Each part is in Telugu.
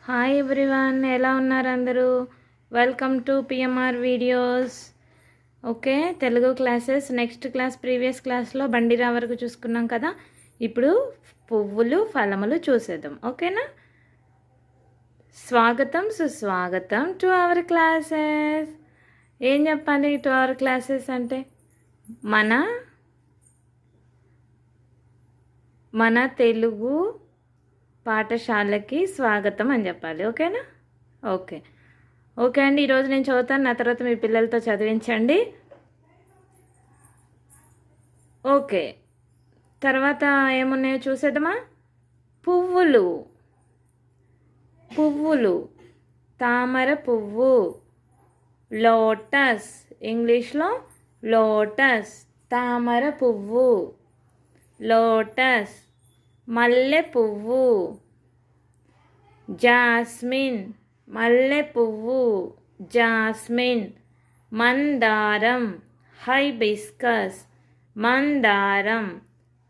హాయ్ ఎవ్రీవన్, ఎలా ఉన్నారు అందరూ? Welcome to PMR videos. Okay, Telugu classes next class previous క్లాస్లో బండిరా వరకు చూసుకున్నాం కదా. ఇప్పుడు పువ్వులు ఫలములు చూసేద్దాం. ఓకేనా? స్వాగతం సుస్వాగతం టు అవర్ క్లాసెస్. ఏం చెప్పాలి టు అవర్ క్లాసెస్ అంటే మన తెలుగు పాఠశాలకి స్వాగతం అని చెప్పాలి. ఓకేనా? ఓకే ఓకే అండి. ఈరోజు నేను చదువుతాను, నా తర్వాత మీ పిల్లలతో చదివించండి. ఓకే, తర్వాత ఏమున్నాయో చూసేద్దామా. పువ్వులు, పువ్వులు, తామర పువ్వు, లోటస్, ఇంగ్లీష్లో లోటస్, తామర పువ్వు, లోటస్. మల్లె పువ్వు, జాస్మిన్, మల్లె పువ్వు, జాస్మిన్. మందారం, హైబిస్కస్, మందారం,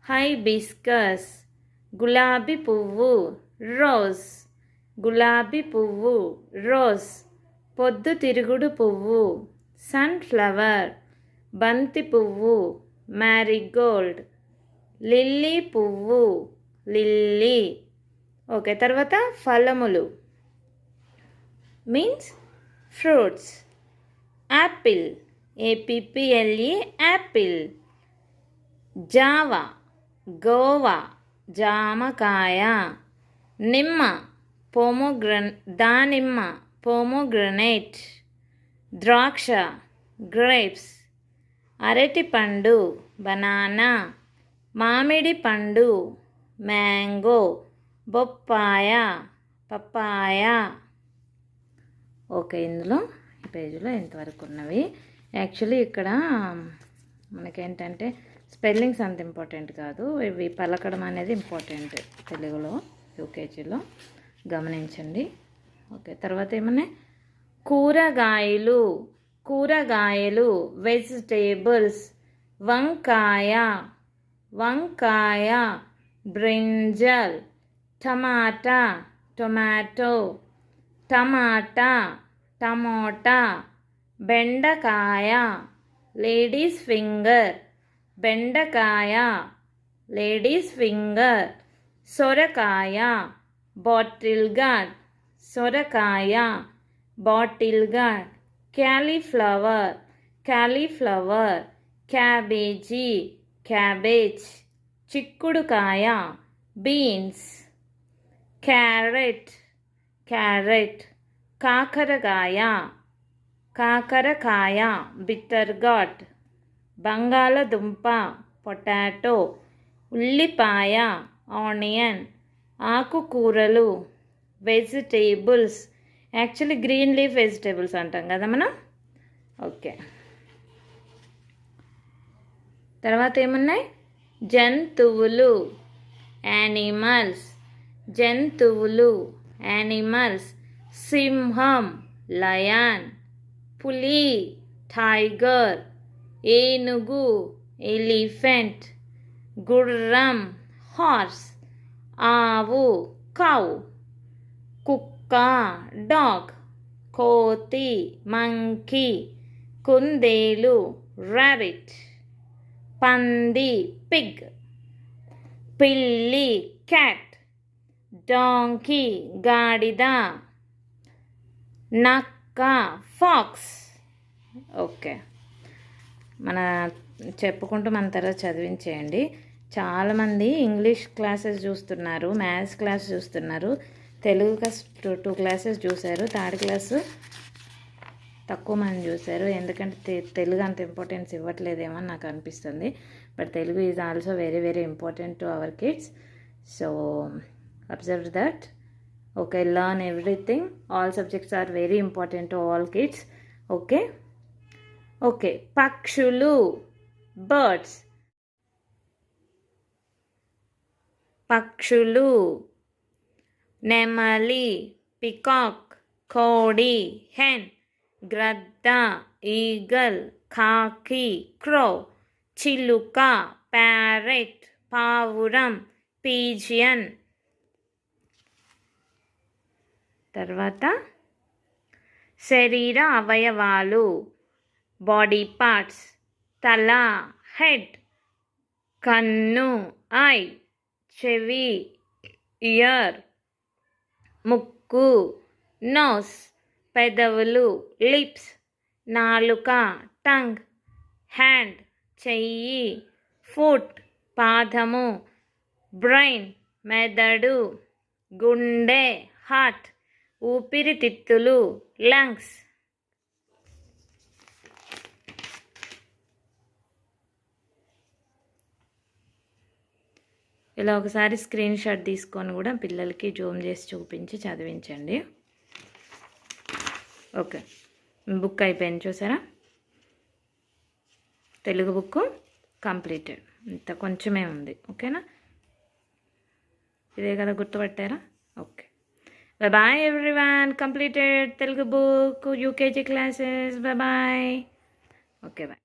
హైబిస్కస్. గులాబీ పువ్వు, రోజ్, గులాబీ పువ్వు, రోజ్. పొద్దుతిరుగుడు పువ్వు, సన్ఫ్లవర్. బంతి పువ్వు, మ్యారీగోల్డ్. లిల్లీ పువ్వు, లిల్లీ. ఓకే, తర్వాత ఫలములు means fruits. Apple, APPLE, Apple. Java, Goa, జామకాయ. నిమ్మ, దానిమ్మ, పోమోగ్రనేట్. ద్రాక్ష, గ్రేప్స్. అరటిపండు, బనానా. మామిడి పండు, మ్యాంగో. బొప్పాయ, పప్పాయ. ఓకే, ఇందులో ఈ పేజీలో ఇంతవరకు ఉన్నవి. యాక్చువల్లీ ఇక్కడ మనకేంటంటే స్పెల్లింగ్స్ అంత ఇంపార్టెంట్ కాదు, ఇవి పలకడం అనేది ఇంపార్టెంట్ తెలుగులో యూకేజీలో. గమనించండి. ఓకే, తర్వాత ఏమన్నా కూరగాయలు, కూరగాయలు, వెజిటేబుల్స్. వంకాయ, వంకాయ. బ్రింజల్, టమాటా, టొమాటో, టమాటా, టమోటా. బెండకాయ, లేడీస్ ఫింగర్, బెండకాయ, లేడీస్ ఫింగర్. సొరకాయ, బాటిల్ గార్డ్, సొరకాయ, బాటిల్ గార్డ్. Cauliflower, cauliflower. క్యాబేజీ, క్యాబేజ్. చిక్కుడుకాయ, బీన్స్. Carrot, carrot. కాకరకాయ, కాకరకాయ, బిటర్ గాట్. బంగాళదుంప, పొటాటో. ఉల్లిపాయ, ఆనియన్. ఆకుకూరలు, vegetables. Actually green leaf vegetables అంటాం కదా మనం. ఓకే, తర్వాత ఏమున్నాయి? జంతువులు, యానిమల్స్. జంతువులు, యానిమల్స్. సింహం, లయన్. పులి, టైగర్. ఏనుగు, ఎలిఫెంట్. గుర్రం, హార్స్. ఆవు, కౌ. కుక్క, డాగ్. కోతి, మంకీ. కుందేలు, ర్యాబిట్. పంది, పిగ్. పిల్లి, క్యాట్. డాంకీ, గాడిద. నక్క, ఫాక్స్. ఓకే, చెప్పుకుంటూ మన తర్వాత చదివించేయండి. చాలామంది ఇంగ్లీష్ క్లాసెస్ చూస్తున్నారు, మ్యాథ్స్ క్లాస్ చూస్తున్నారు, తెలుగు క్లాస్ 2 క్లాసెస్ చూశారు, థర్డ్ క్లాసు తక్కువ మంది చూశారు. ఎందుకంటే తెలుగు అంత ఇంపార్టెన్స్ ఇవ్వట్లేదేమో అని నాకు అనిపిస్తుంది. But Telugu is also very very important to our kids. So observe that. Okay, learn everything. All subjects are very important to all kids. Okay okay. పక్షులు, బర్డ్స్. పక్షులు. నెమలి, పికాక్. కోడి, హెన్. గ్రద్ద, ఈగల్. కాకి, క్రో. చిలుక, ప్యారెట్. పావురం, పీజియన్. తర్వాత శరీర అవయవాలు, బాడీ పార్ట్స్, తల, హెడ్, కన్ను, ఐ, చెవి, ఇయర్, ముక్కు, నోస్, పెదవులు, లిప్స్, నాలుక, టంగ్, హ్యాండ్, చెయ్యి, ఫుట్, పాదము, బ్రెయిన్, మెదడు, గుండె, హార్ట్, ఊపిరితిత్తులు, లంగ్స్. ఇలా ఒకసారి స్క్రీన్ షాట్ తీసుకొని కూడా పిల్లలకి జూమ్ చేసి చూపించి చదివించండి. ఓకే, బుక్ అయిపోయింది చూసారా? Telugu book completed. ఇంత కొంచెమే ఉంది. ఓకేనా? ఇదే కదా, గుర్తుపట్టారా? Okay, bye everyone. Completed Telugu book, UKG classes. Bye. Okay, bye.